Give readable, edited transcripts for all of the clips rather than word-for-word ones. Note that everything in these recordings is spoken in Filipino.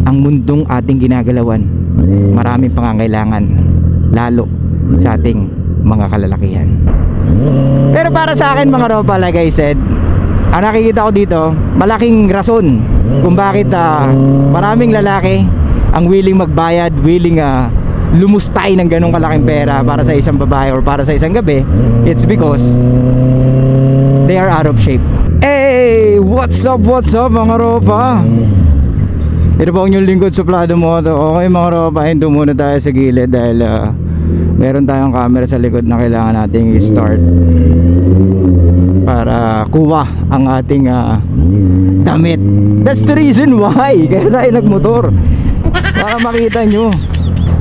ang mundong ating ginagalawan, maraming pangangailangan, lalo sa ating mga kalalakihan. Pero para sa akin mga ropa, like I said, ang nakikita ko dito, malaking rason kung bakit maraming lalaki ang willing magbayad, willing lumustay ng ganong kalaking pera para sa isang babae or para sa isang gabi. It's because they are out of shape. Hey, what's up mga ropa? Ito po ang inyong lingkod, Suplado Moto. Okay mga ropa, hinto muna tayo sa gilid dahil meron tayong camera sa likod na kailangan nating i-start para kuha ang ating damit. That's the reason why kaya tayo nagmotor, para makita nyo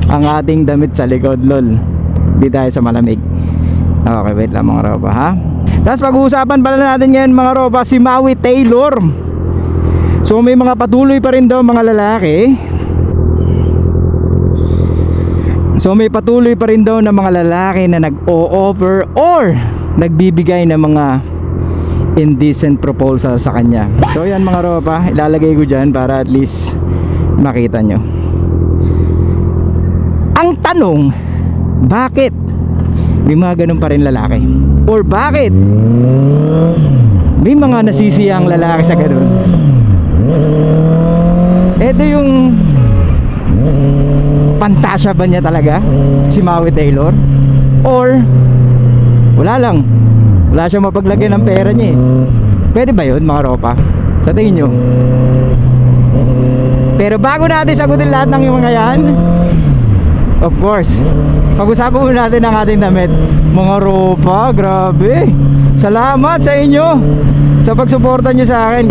ang ating damit sa likod, lol. Di tayo sa malamig. Okay, wait lang mga ropa, ha? Tapos pag-uusapan pala natin ngayon mga ropa, si Maui Taylor. So may mga patuloy pa rin daw mga lalaki. So may patuloy pa rin daw na mga lalaki na nag-o-offer or nagbibigay ng mga indecent proposal sa kanya. So yan mga ropa, ilalagay ko dyan para at least makita nyo. Ang tanong, bakit may mga ganun pa rin lalaki? Or bakit may mga nasisiyang lalaki sa ganun? Ito yung pantasya ba niya talaga, si Maui Taylor? Or wala lang, wala siyang mapaglagyan ng pera niya eh. Pwede ba yun mga ropa? Sa tingin nyo? Pero bago natin sagutin lahat ng yung mga yan, of course, pag-usapan muna natin ang ating damit. Mga ropa, grabe, salamat sa inyo sa pagsuporta nyo sa akin.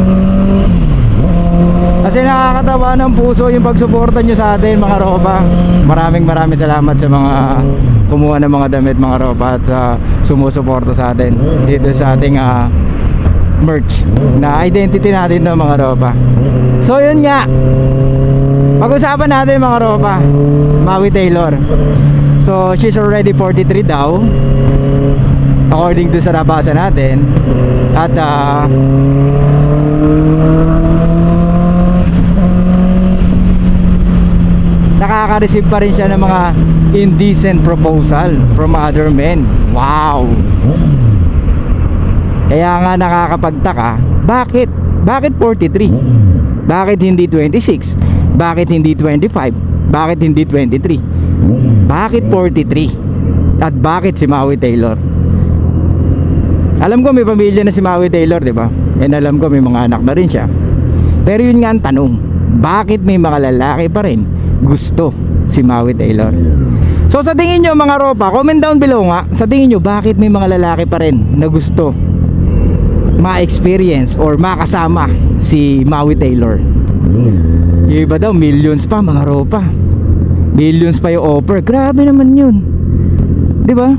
Kasi nakakatawa ng puso yung pagsuporta nyo sa atin mga ropa. Maraming salamat sa mga kumuha ng mga damit mga ropa at sumusuporta sa atin dito sa ating merch na identity natin no mga ropa. So yun nga, pag-usapan natin mga ropa, Maui Taylor. So she's already 43 daw, according to sa nabasa natin. At nakaka-receive pa rin siya ng mga indecent proposal from other men. Wow! Kaya nga nakakapagtaka, bakit 43? Bakit hindi 26? Bakit hindi 25? Bakit hindi 23? Bakit 43? At bakit si Maui Taylor? Alam ko may pamilya na si Maui Taylor, di ba? And alam ko may mga anak na rin siya. Pero yun nga ang tanong, bakit may mga lalaki pa rin gusto si Maui Taylor? So sa tingin nyo mga ropa, comment down below nga, sa tingin nyo bakit may mga lalaki pa rin na gusto ma-experience or makasama si Maui Taylor? Yung iba daw millions pa mga ropa, millions pa yung offer. Grabe naman yun, di ba?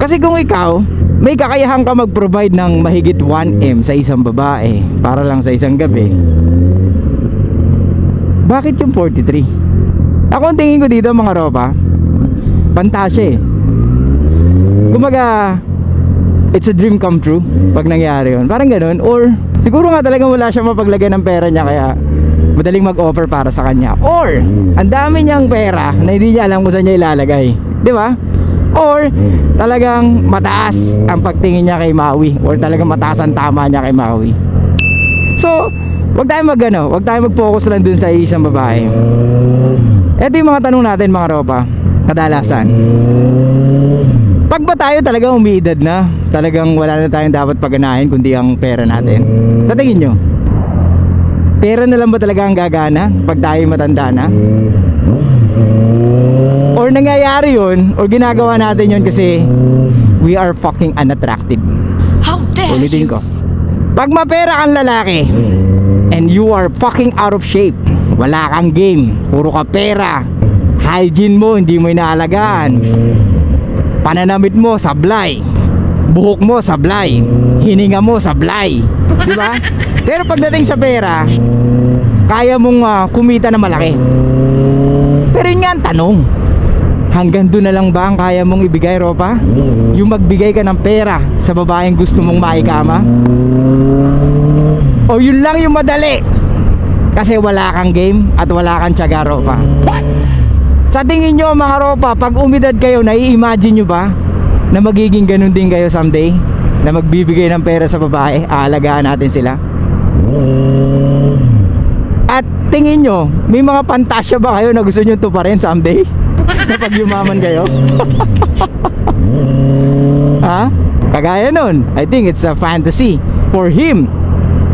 Kasi kung ikaw may kakayahan ka mag-provide ng mahigit 1M sa isang babae para lang sa isang gabi, bakit yung 43? Ako ang tingin ko dito mga ropa, pantasya eh. Kumbaga, it's a dream come true pag nangyari yun, parang ganun. Or siguro nga talagang wala siya mapaglagay ng pera niya, kaya madaling mag-offer para sa kanya. Or ang dami niyang pera na hindi niya alam kung saan niya ilalagay, di ba? Or talagang mataas ang pagtingin niya kay Maui, or talagang mataas ang tama niya kay Maui. So wag tayo mag-focus lang dun sa isang babae. Ito yung mga tanong natin mga ropa, kadalasan. Pag ba tayo talagang umiidad na, talagang wala na tayong dapat paganahin kundi ang pera natin? Sa tingin nyo, pera na lang ba talaga ang gagana pag tayo matanda na? Or nangyayari yun, or ginagawa natin yun kasi we are fucking unattractive? How dare Ulitin you? ko, pag mapera kang lalaki and you are fucking out of shape, wala kang game, puro ka pera, hygiene mo hindi mo inaalagaan, pananamit mo sablay, buhok mo sablay, hininga mo sablay, di ba? Pero pagdating sa pera, kaya mong kumita na malaki. Pero yun nga ang tanong, hanggang doon na lang ba ang kaya mong ibigay, ropa? Yung magbigay ka ng pera sa babaeng gusto mong maikama? O yun lang yung madali? Kasi wala kang game at wala kang tiyaga, Ropa. Sa tingin nyo mga Ropa, pag umidad kayo, nai-imagine nyo ba na magiging ganun din kayo someday? Na magbibigay ng pera sa babae, aalagaan natin sila? At tingin nyo, may mga pantasya ba kayo na gusto nyo tuparin someday? Na pag yumaman kayo? Ha? Kagaya nun, I think it's a fantasy for him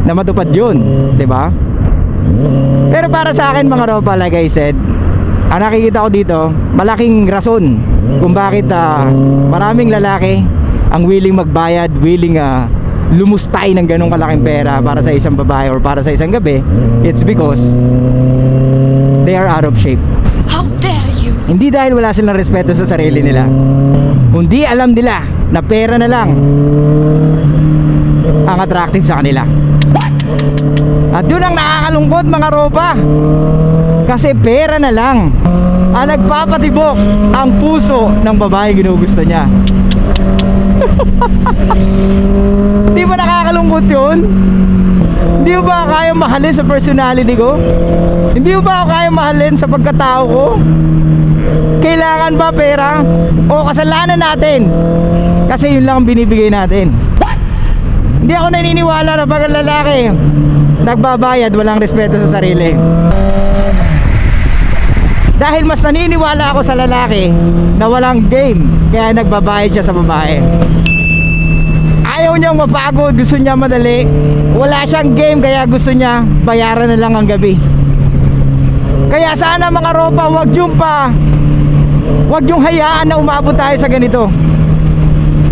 na matupad yun, 'di ba? Pero para sa akin mga Ropa, like I said, ang nakikita ko dito, malaking rason kung bakit maraming lalaki ang willing magbayad, willing lumustay ng ganong kalaking pera para sa isang babae or para sa isang gabi. It's because they are out of shape. How dare you? Hindi dahil wala silang respeto sa sarili nila, kundi alam nila na pera na lang ang attractive sa kanila. At yun ang nakakalungkot mga Ropa, kasi pera na lang ang nagpapatibok ang puso ng babae ginugusto niya. Di ba nakakalungkot yun? Hindi mo ba kaya mahalin sa personality ko? Hindi mo ba kaya mahalin sa pagkatao ko? Kailangan ba pera? O kasalanan natin? Kasi yun lang ang binibigay natin. Hindi ako naniniwala na pag ang lalaki nagbabayad, walang respeto sa sarili. Dahil mas naniniwala ako sa lalaki na walang game, kaya nagbabayad siya sa babae. Ayaw niyang mapagod, gusto niya madali. Wala siyang game, kaya gusto niya bayaran na lang ang gabi. Kaya sana mga Ropa, wag yung hayaan na umabot tayo sa ganito.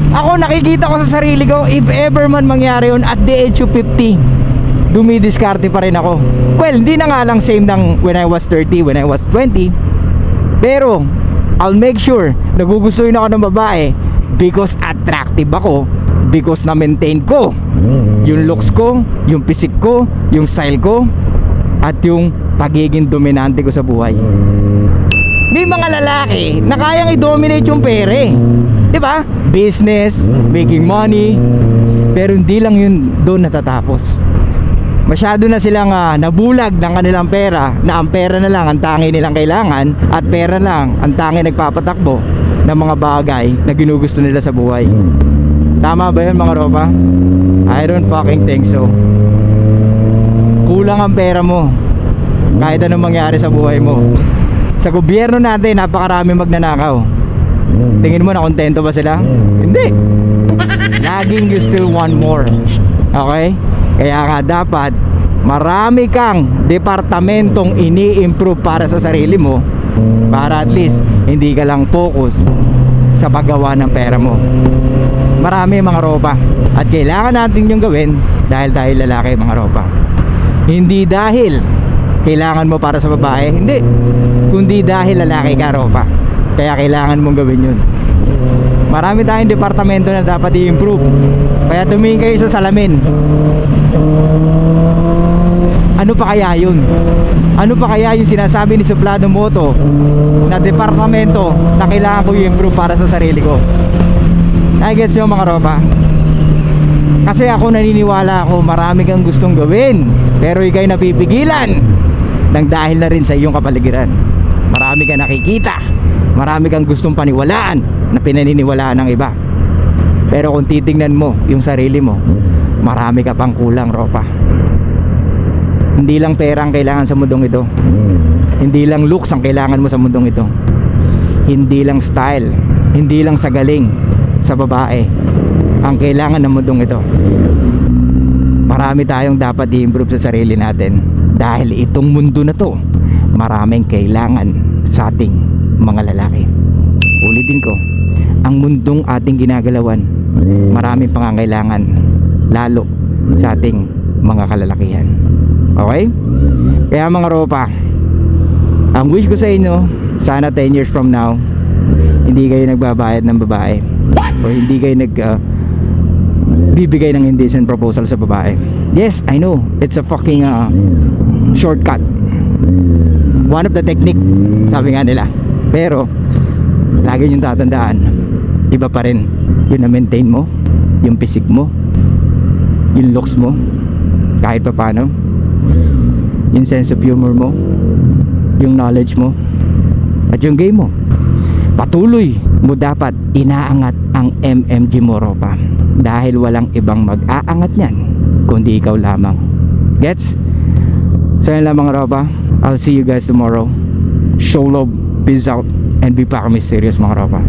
Ako nakikita ko sa sarili ko, if ever man mangyari yun at the age of 50, dumidiskarte pa rin ako. Well, hindi na nga lang same ng when I was 30, when I was 20. Pero I'll make sure nagugustuhin ako ng babae because attractive ako, because na-maintain ko yung looks ko, yung physique ko, yung style ko, at yung pagiging dominante ko sa buhay. May mga lalaki na kayang i-dominate yung pera, di ba? Business, making money, pero hindi lang yun doon natatapos. Masyado na silang nabulag ng kanilang pera, na ang pera na lang ang tangi nilang kailangan, at pera lang ang tangi nagpapatakbo ng mga bagay na ginugusto nila sa buhay. Tama ba yun mga Ropa? I don't fucking think so. Kulang ang pera mo kahit anong mangyari sa buhay mo. Sa gobyerno natin, napakarami magnanakaw. Tingin mo na kontento ba sila? Hindi. Laging you still want more. Okay? Kaya nga dapat marami kang departamentong ini-improve para sa sarili mo, para at least hindi ka lang focus sa paggawa ng pera mo. Marami mga Ropa, at kailangan natin yung gawin dahil tayo lalaki mga Ropa. Hindi dahil kailangan mo para sa babae, hindi, kundi dahil lalaki ka Ropa, kaya kailangan mong gawin yun. Marami tayong departamento na dapat i-improve, kaya tumingin kayo sa salamin. Ano pa kaya yun? Ano pa kaya yung sinasabi ni Suplado Moto na departamento na kailangan ko i-improve para sa sarili ko? I-gets nyo mga Ropa? Kasi ako naniniwala ako marami kang gustong gawin, pero ikay napipigilan ng dahil na rin sa iyong kapaligiran. Marami kang nakikita, marami kang gustong paniwalaan na pinaniniwalaan ng iba. Pero kung titingnan mo yung sarili mo, marami ka pang kulang Ropa. Hindi lang pera ang kailangan sa mundong ito, hindi lang looks ang kailangan mo sa mundong ito, hindi lang style, hindi lang sa galing sa babae ang kailangan ng mundong ito. Marami tayong dapat i-improve sa sarili natin, dahil itong mundo na to maraming kailangan sa ating mga lalaki. Ulitin ko, ang mundong ating ginagalawan maraming pangangailangan, lalo sa ating mga kalalakihan. Okay? Kaya mga Ropa, ang wish ko sa inyo, sana 10 years from now hindi kayo nagbabayad ng babae, o hindi kayo bibigay ng indecent proposal sa babae. Yes, I know, it's a fucking shortcut, one of the technique, sabi nga nila. Pero lagi nyo tatandaan, iba pa rin yung na-maintain mo, yung physique mo, yung looks mo, kahit pa paano. yung sense of humor mo, yung knowledge mo, at yung game mo. Patuloy mo dapat inaangat ang MMG Moropa dahil walang ibang mag-aangat niyan kundi ikaw lamang. Gets? So yun lang mga ropa. I'll see you guys tomorrow. Show love, peace out, and be back mysterious mga ropa.